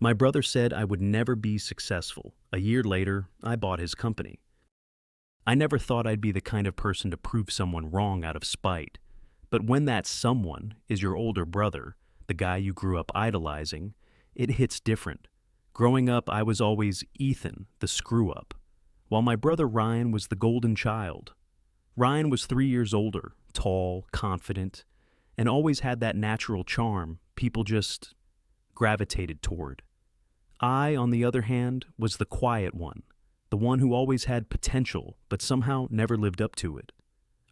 My brother said I would never be successful. A year later, I bought his company. I never thought I'd be the kind of person to prove someone wrong out of spite. But when that someone is your older brother, the guy you grew up idolizing, it hits different. Growing up, I was always Ethan, the screw-up, while my brother Ryan was the golden child. Ryan was 3 years older, tall, confident, and always had that natural charm people just gravitated toward. I, on the other hand, was the quiet one, the one who always had potential but somehow never lived up to it.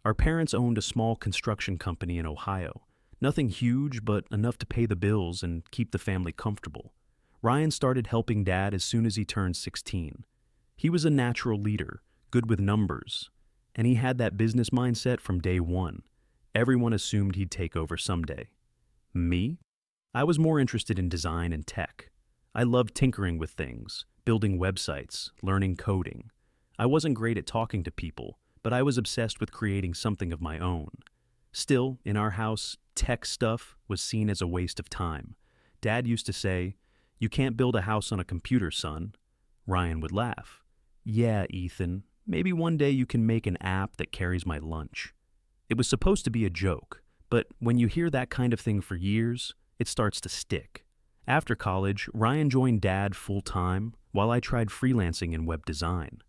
Our parents owned a small construction company in Ohio. Nothing huge, but enough to pay the bills and keep the family comfortable. Ryan started helping Dad as soon as he turned 16. He was a natural leader, good with numbers, and he had that business mindset from day one. Everyone assumed he'd take over someday. Me? I was more interested in design and tech. I loved tinkering with things, building websites, learning coding. I wasn't great at talking to people, but I was obsessed with creating something of my own. Still, in our house, tech stuff was seen as a waste of time. Dad used to say, "You can't build a house on a computer, son." Ryan would laugh. "Yeah, Ethan, maybe one day you can make an app that carries my lunch." It was supposed to be a joke, but when you hear that kind of thing for years, it starts to stick. After college, Ryan joined Dad full-time while I tried freelancing in web design.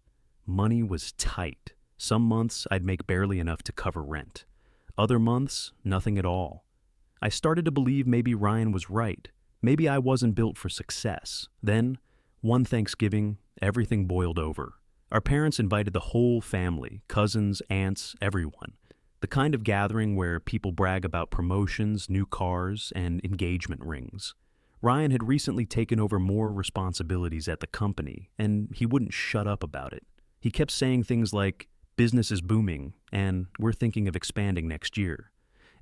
Money was tight. Some months I'd make barely enough to cover rent. Other months, nothing at all. I started to believe maybe Ryan was right. Maybe I wasn't built for success. Then, one Thanksgiving, everything boiled over. Our parents invited the whole family, cousins, aunts, everyone. The kind of gathering where people brag about promotions, new cars, and engagement rings. Ryan had recently taken over more responsibilities at the company, and he wouldn't shut up about it. He kept saying things like, "Business is booming, and we're thinking of expanding next year."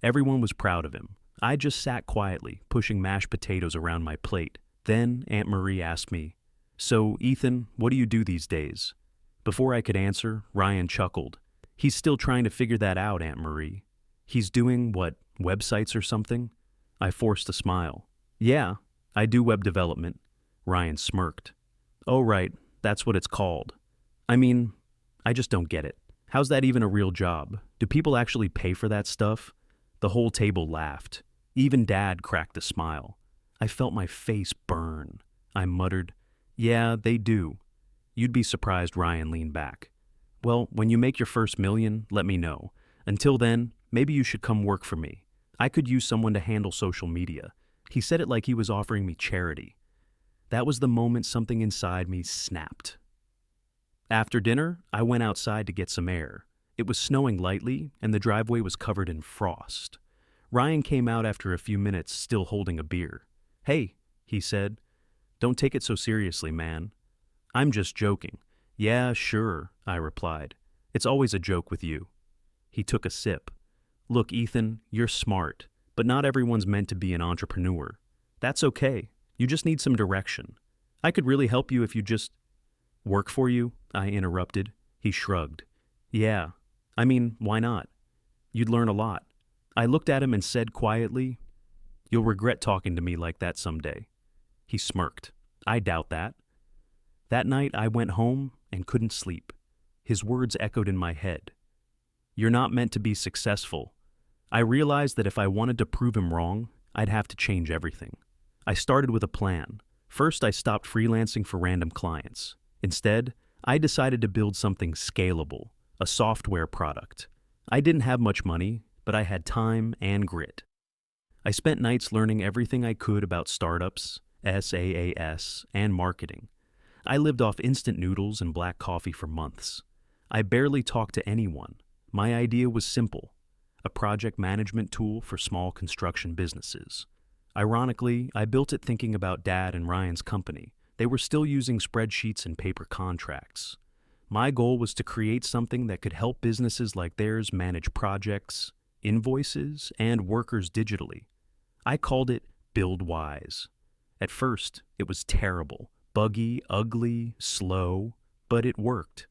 Everyone was proud of him. I just sat quietly, pushing mashed potatoes around my plate. Then Aunt Marie asked me, "So, Ethan, what do you do these days?" Before I could answer, Ryan chuckled. "He's still trying to figure that out, Aunt Marie." "He's doing, what, websites or something?" I forced a smile. "Yeah, I do web development." Ryan smirked. "Oh, right, that's what it's called. I mean, I just don't get it. How's that even a real job? Do people actually pay for that stuff?" The whole table laughed. Even Dad cracked a smile. I felt my face burn. I muttered, "Yeah, they do." "You'd be surprised," Ryan leaned back. "Well, when you make your first million, let me know. Until then, maybe you should come work for me. I could use someone to handle social media." He said it like he was offering me charity. That was the moment something inside me snapped. After dinner, I went outside to get some air. It was snowing lightly, and the driveway was covered in frost. Ryan came out after a few minutes, still holding a beer. "Hey," he said, "don't take it so seriously, man." "I'm just joking." "Yeah, sure," I replied. "It's always a joke with you." He took a sip. "Look, Ethan, you're smart, but not everyone's meant to be an entrepreneur. That's okay. You just need some direction. I could really help you if you just—" "Work for you?" I interrupted. He shrugged. "Yeah. I mean, why not? You'd learn a lot." I looked at him and said quietly, "You'll regret talking to me like that someday." He smirked. "I doubt that." That night I went home and couldn't sleep. His words echoed in my head. "You're not meant to be successful." I realized that if I wanted to prove him wrong, I'd have to change everything. I started with a plan. First, I stopped freelancing for random clients. Instead, I decided to build something scalable, a software product. I didn't have much money, but I had time and grit. I spent nights learning everything I could about startups, SaaS, and marketing. I lived off instant noodles and black coffee for months. I barely talked to anyone. My idea was simple: a project management tool for small construction businesses. Ironically, I built it thinking about Dad and Ryan's company. They were still using spreadsheets and paper contracts. My goal was to create something that could help businesses like theirs manage projects, invoices, and workers digitally. I called it Build Wise. At first, it was terrible, buggy, ugly, slow, but it worked.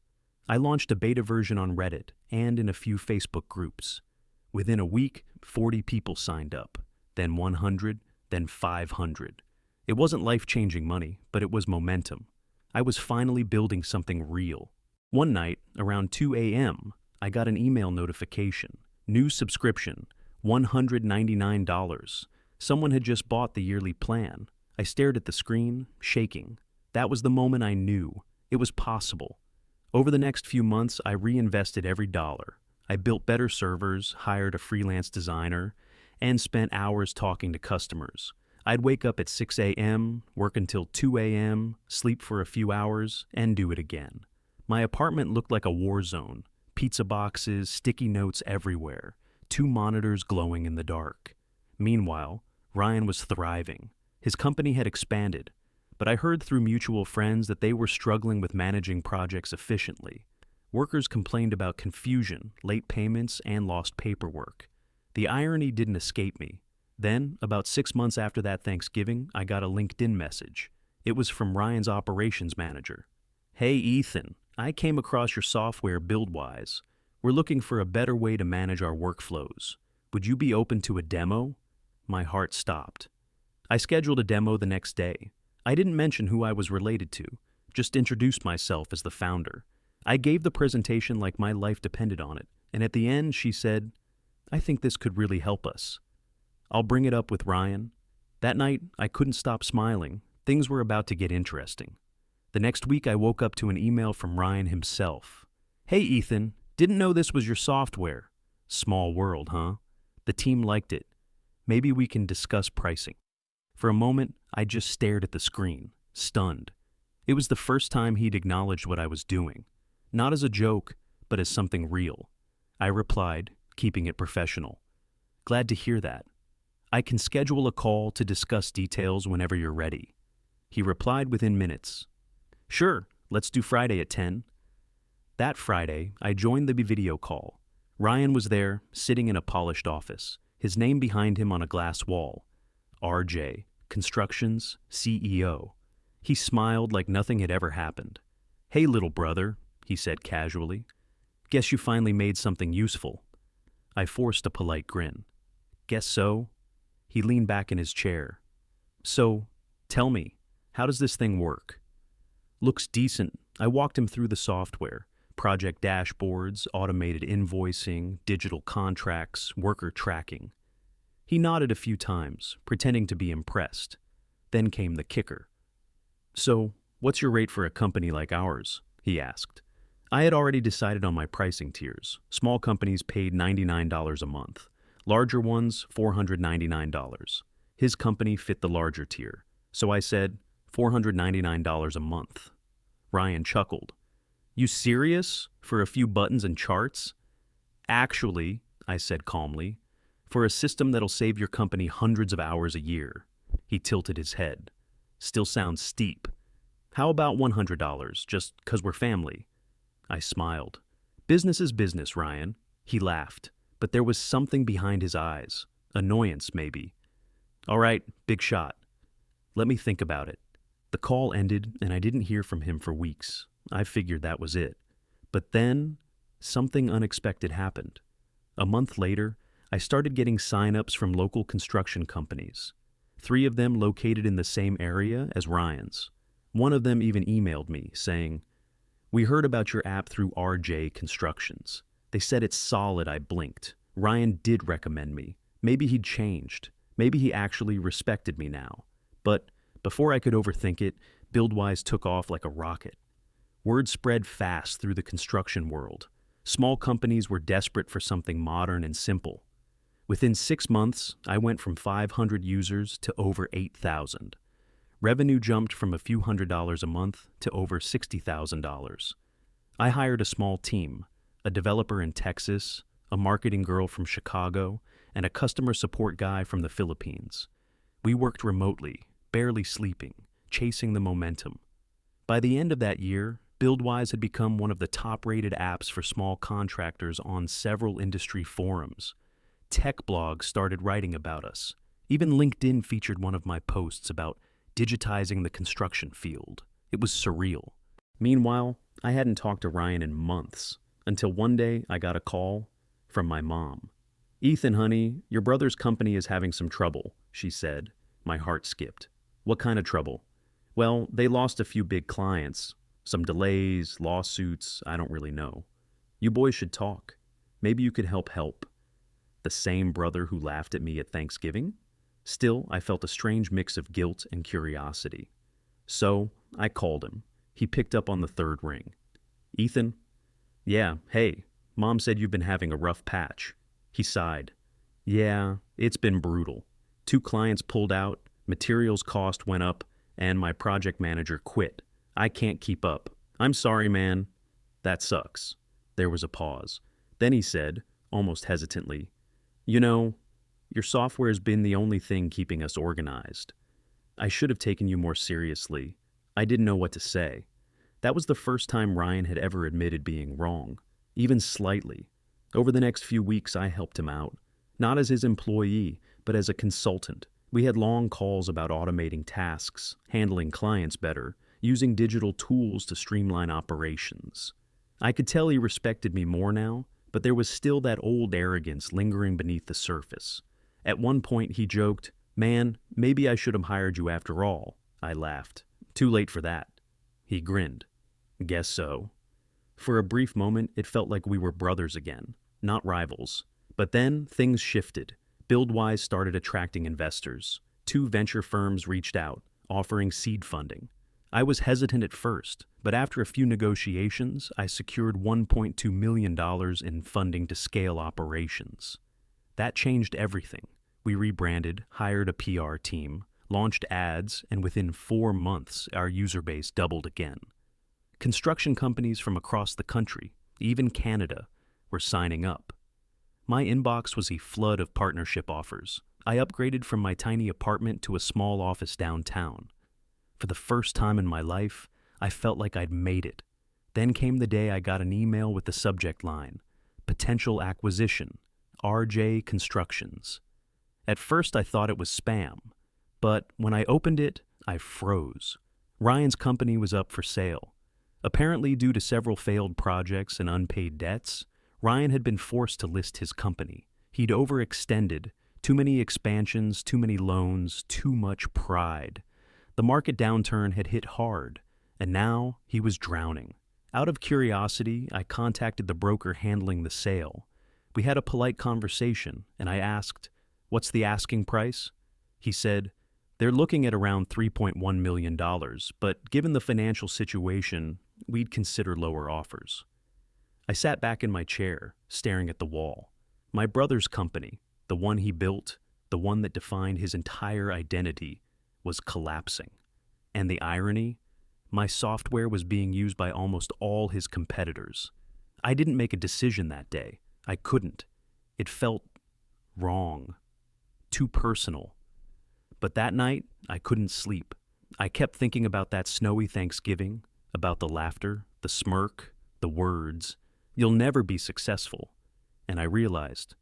I launched a beta version on Reddit and in a few Facebook groups. Within a week, 40 people signed up, then 100, then 500. It wasn't life-changing money, but it was momentum. I was finally building something real. One night, around 2 a.m., I got an email notification. New subscription, $199. Someone had just bought the yearly plan. I stared at the screen, shaking. That was the moment I knew. It was possible. Over the next few months, I reinvested every dollar. I built better servers, hired a freelance designer, and spent hours talking to customers. I'd wake up at 6 a.m., work until 2 a.m., sleep for a few hours, and do it again. My apartment looked like a war zone. Pizza boxes, sticky notes everywhere, 2 monitors glowing in the dark. Meanwhile, Ryan was thriving. His company had expanded, but I heard through mutual friends that they were struggling with managing projects efficiently. Workers complained about confusion, late payments, and lost paperwork. The irony didn't escape me. Then, about 6 months after that Thanksgiving, I got a LinkedIn message. It was from Ryan's operations manager. "Hey Ethan, I came across your software BuildWise. We're looking for a better way to manage our workflows. Would you be open to a demo?" My heart stopped. I scheduled a demo the next day. I didn't mention who I was related to, just introduced myself as the founder. I gave the presentation like my life depended on it, and at the end she said, "I think this could really help us. I'll bring it up with Ryan." That night, I couldn't stop smiling. Things were about to get interesting. The next week, I woke up to an email from Ryan himself. "Hey Ethan, didn't know this was your software." Small world, huh? The team liked it. "Maybe we can discuss pricing." For a moment, I just stared at the screen, stunned. It was the first time he'd acknowledged what I was doing. Not as a joke, but as something real. I replied, keeping it professional. "Glad to hear that. I can schedule a call to discuss details whenever you're ready." He replied within minutes. "Sure, let's do Friday at 10. That Friday, I joined the video call. Ryan was there, sitting in a polished office, his name behind him on a glass wall. RJ, Constructions CEO. He smiled like nothing had ever happened. "Hey, little brother," he said casually. "Guess you finally made something useful." I forced a polite grin. "Guess so." He leaned back in his chair. "So, tell me, how does this thing work?" "Looks decent." I walked him through the software. Project dashboards, automated invoicing, digital contracts, worker tracking. He nodded a few times, pretending to be impressed. Then came the kicker. "So, what's your rate for a company like ours?" he asked. I had already decided on my pricing tiers. Small companies paid $99 a month. Larger ones, $499. His company fit the larger tier. So I said, $499 a month. Ryan chuckled. "You serious? For a few buttons and charts?" "Actually," I said calmly, "for a system that'll save your company hundreds of hours a year." He tilted his head. "Still sounds steep. How about $100, just 'cause we're family?" I smiled. "Business is business, Ryan." He laughed, but there was something behind his eyes. Annoyance, maybe. "All right, big shot. Let me think about it." The call ended, and I didn't hear from him for weeks. I figured that was it. But then, something unexpected happened. A month later, I started getting sign-ups from local construction companies. 3 of them located in the same area as Ryan's. One of them even emailed me, saying, "We heard about your app through RJ Constructions. They said it's solid." I blinked. Ryan did recommend me. Maybe he'd changed. Maybe he actually respected me now. But before I could overthink it, BuildWise took off like a rocket. Word spread fast through the construction world. Small companies were desperate for something modern and simple. Within 6 months, I went from 500 users to over 8,000. Revenue jumped from a few $100s a month to over $60,000. I hired a small team, a developer in Texas, a marketing girl from Chicago, and a customer support guy from the Philippines. We worked remotely, barely sleeping, chasing the momentum. By the end of that year, BuildWise had become one of the top-rated apps for small contractors on several industry forums. Tech blogs started writing about us. Even LinkedIn featured one of my posts about digitizing the construction field. It was surreal. Meanwhile, I hadn't talked to Ryan in months, until one day I got a call from my mom. "Ethan, honey, your brother's company is having some trouble," she said. My heart skipped. What kind of trouble? Well, they lost a few big clients. Some delays, lawsuits, I don't really know. You boys should talk. Maybe you could help. The same brother who laughed at me at Thanksgiving? Still, I felt a strange mix of guilt and curiosity. So, I called him. He picked up on the third ring. Ethan? Yeah, hey, Mom said you've been having a rough patch. He sighed. Yeah, it's been brutal. 2 clients pulled out, materials cost went up, and my project manager quit. I can't keep up. I'm sorry, man. That sucks. There was a pause. Then he said, almost hesitantly, You know, your software's been the only thing keeping us organized. I should have taken you more seriously. I didn't know what to say. That was the first time Ryan had ever admitted being wrong, even slightly. Over the next few weeks, I helped him out. Not as his employee, but as a consultant. We had long calls about automating tasks, handling clients better, using digital tools to streamline operations. I could tell he respected me more now, but there was still that old arrogance lingering beneath the surface. At one point he joked, Man, maybe I should have hired you after all. I laughed. Too late for that. He grinned. Guess so. For a brief moment, it felt like we were brothers again, not rivals. But then things shifted. BuildWise started attracting investors. 2 venture firms reached out, offering seed funding. I was hesitant at first, but after a few negotiations, I secured $1.2 million in funding to scale operations. That changed everything. We rebranded, hired a PR team, launched ads, and within 4 months, our user base doubled again. Construction companies from across the country, even Canada, were signing up. My inbox was a flood of partnership offers. I upgraded from my tiny apartment to a small office downtown. For the first time in my life, I felt like I'd made it. Then came the day I got an email with the subject line, Potential Acquisition, RJ Constructions. At first I thought it was spam, but when I opened it, I froze. Ryan's company was up for sale. Apparently due to several failed projects and unpaid debts, Ryan had been forced to list his company. He'd overextended, too many expansions, too many loans, too much pride. The market downturn had hit hard, and now he was drowning. Out of curiosity, I contacted the broker handling the sale. We had a polite conversation, and I asked, What's the asking price? He said, They're looking at around $3.1 million, but given the financial situation, we'd consider lower offers. I sat back in my chair, staring at the wall. My brother's company, the one he built, the one that defined his entire identity, was collapsing. And the irony? My software was being used by almost all his competitors. I didn't make a decision that day. I couldn't. It felt wrong. Too personal. But that night, I couldn't sleep. I kept thinking about that snowy Thanksgiving, about the laughter, the smirk, the words. You'll never be successful. And I realized,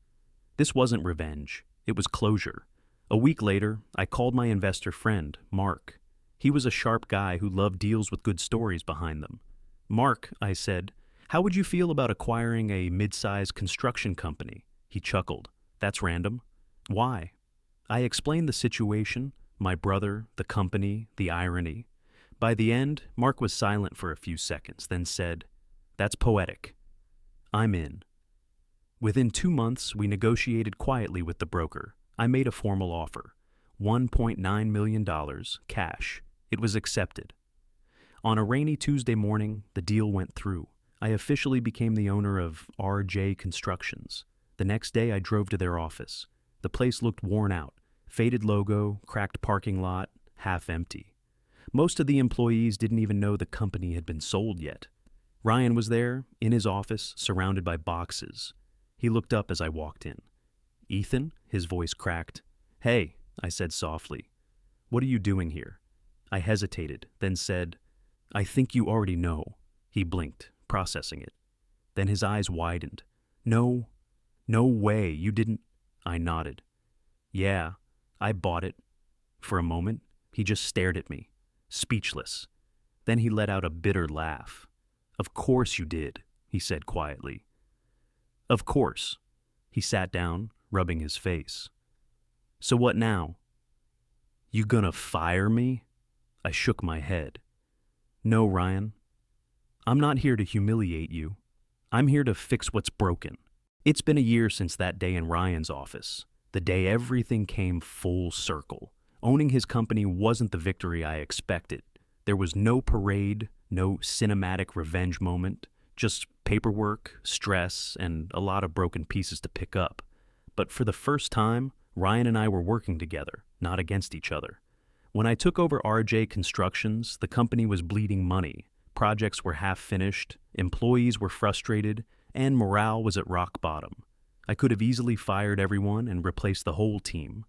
this wasn't revenge. It was closure. A week later, I called my investor friend, Mark. He was a sharp guy who loved deals with good stories behind them. Mark, I said, how would you feel about acquiring a mid-sized construction company? He chuckled. That's random. Why? I explained the situation, my brother, the company, the irony. By the end, Mark was silent for a few seconds, then said, That's poetic. I'm in. Within 2 months, we negotiated quietly with the broker. I made a formal offer. $1.9 million, cash. It was accepted. On a rainy Tuesday morning, the deal went through. I officially became the owner of RJ Constructions. The next day, I drove to their office. The place looked worn out. Faded logo, cracked parking lot, half empty. Most of the employees didn't even know the company had been sold yet. Ryan was there, in his office, surrounded by boxes. He looked up as I walked in. Ethan? His voice cracked. Hey, I said softly. What are you doing here? I hesitated, then said, I think you already know. He blinked, processing it. Then his eyes widened. No way, you didn't. I nodded. Yeah, I bought it. For a moment, he just stared at me, speechless. Then he let out a bitter laugh. Of course you did, he said quietly. Of course. He sat down, rubbing his face. So what now? You gonna fire me? I shook my head. No, Ryan. I'm not here to humiliate you. I'm here to fix what's broken. It's been a year since that day in Ryan's office, the day everything came full circle. Owning his company wasn't the victory I expected. There was no parade, no cinematic revenge moment, just paperwork, stress, and a lot of broken pieces to pick up. But for the first time, Ryan and I were working together, not against each other. When I took over RJ Constructions, the company was bleeding money. Projects were half finished, employees were frustrated, and morale was at rock bottom. I could have easily fired everyone and replaced the whole team,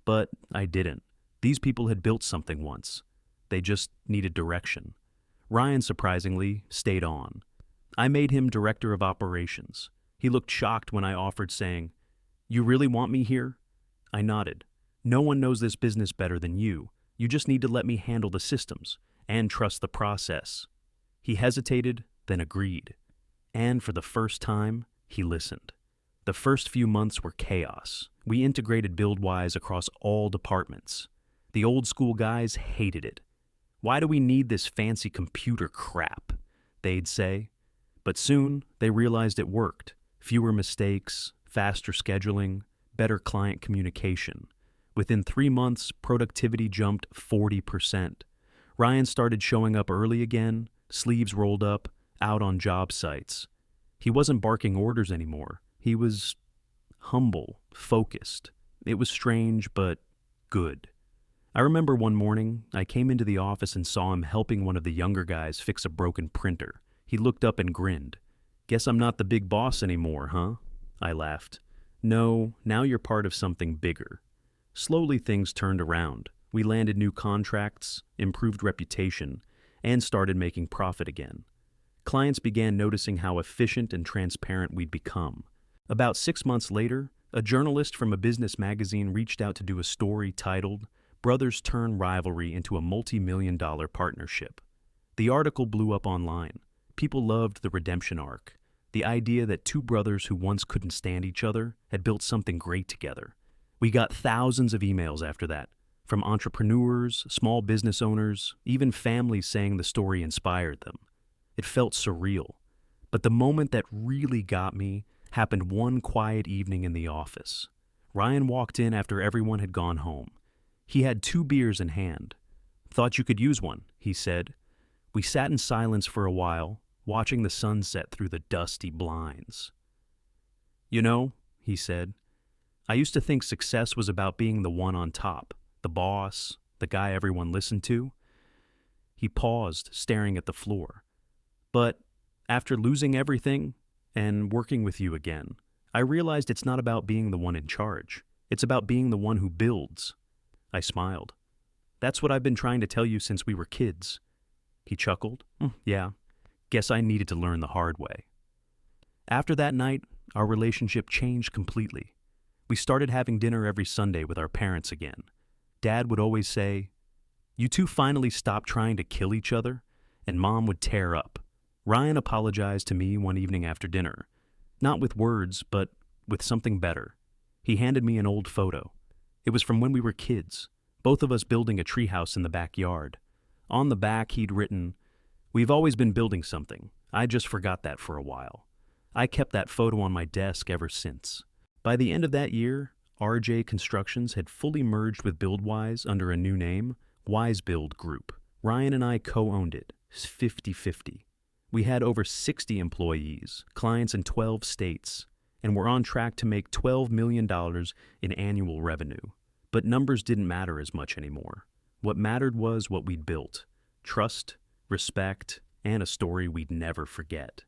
but I didn't. These people had built something once. They just needed direction. Ryan, surprisingly, stayed on. I made him director of operations. He looked shocked when I offered, saying, "You really want me here?" I nodded. "No one knows this business better than you. You just need to let me handle the systems and trust the process." He hesitated, then agreed. And for the first time, he listened. The first few months were chaos. We integrated BuildWise across all departments. The old school guys hated it. "Why do we need this fancy computer crap?" they'd say. But soon, they realized it worked. Fewer mistakes, faster scheduling, better client communication. Within 3 months, productivity jumped 40%. Ryan started showing up early again, sleeves rolled up, out on job sites. He wasn't barking orders anymore. He was humble, focused. It was strange, but good. I remember one morning, I came into the office and saw him helping one of the younger guys fix a broken printer. He looked up and grinned. "Guess I'm not the big boss anymore, huh?" I laughed. "No, now you're part of something bigger." Slowly things turned around. We landed new contracts, improved reputation, and started making profit again. Clients began noticing how efficient and transparent we'd become. About 6 months later, a journalist from a business magazine reached out to do a story titled, "Brothers Turn Rivalry into a Multi-Million-Dollar Partnership." The article blew up online. People loved the redemption arc, the idea that two brothers who once couldn't stand each other had built something great together. We got thousands of emails after that, from entrepreneurs, small business owners, even families saying the story inspired them. It felt surreal. But the moment that really got me happened one quiet evening in the office. Ryan walked in after everyone had gone home. He had 2 beers in hand. "Thought you could use one," he said. We sat in silence for a while, watching the sunset through the dusty blinds. "You know," he said, "I used to think success was about being the one on top, the boss, the guy everyone listened to." He paused, staring at the floor. "But after losing everything and working with you again, I realized it's not about being the one in charge. It's about being the one who builds." I smiled. "That's what I've been trying to tell you since we were kids." He chuckled. Yeah, guess I needed to learn the hard way." After that night, our relationship changed completely. We started having dinner every Sunday with our parents again. Dad would always say, "You two finally stopped trying to kill each other," and Mom would tear up. Ryan apologized to me one evening after dinner, not with words, but with something better. He handed me an old photo. It was from when we were kids, both of us building a treehouse in the backyard. On the back, he'd written, "We've always been building something. I just forgot that for a while." I kept that photo on my desk ever since. By the end of that year, RJ Constructions had fully merged with BuildWise under a new name, Wise Build Group. Ryan and I co-owned it, 50-50. We had over 60 employees, clients in 12 states, and we're on track to make $12 million in annual revenue. But numbers didn't matter as much anymore. What mattered was what we'd built: trust, respect, and a story we'd never forget.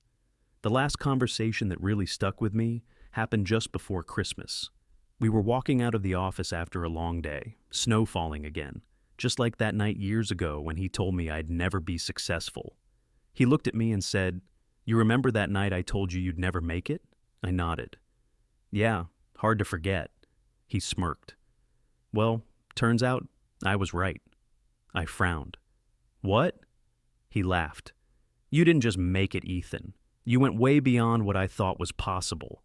The last conversation that really stuck with me happened just before Christmas. We were walking out of the office after a long day, snow falling again, just like that night years ago when he told me I'd never be successful. He looked at me and said, "You remember that night I told you you'd never make it?" I nodded. "Yeah, hard to forget." He smirked. "Well, turns out I was right." I frowned. "What?" He laughed. "You didn't just make it, Ethan. You went way beyond what I thought was possible.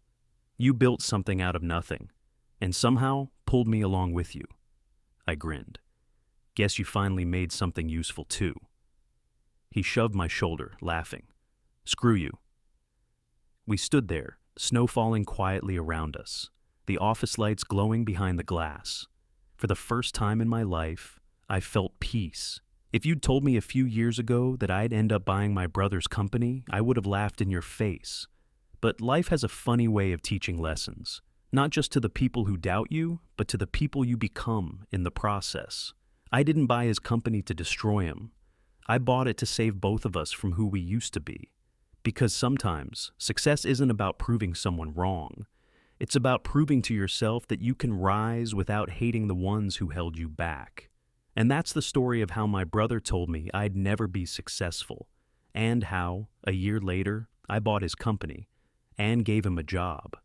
You built something out of nothing, and somehow pulled me along with you." I grinned. Guess you finally made something useful too. He shoved my shoulder, laughing. Screw you. We stood there, snow falling quietly around us, the office lights glowing behind the glass. For the first time in my life, I felt peace. If you'd told me a few years ago that I'd end up buying my brother's company, I would have laughed in your face. But life has a funny way of teaching lessons, not just to the people who doubt you, but to the people you become in the process. I didn't buy his company to destroy him. I bought it to save both of us from who we used to be. Because sometimes, success isn't about proving someone wrong. It's about proving to yourself that you can rise without hating the ones who held you back. And that's the story of how my brother told me I'd never be successful, and how, a year later, I bought his company and gave him a job.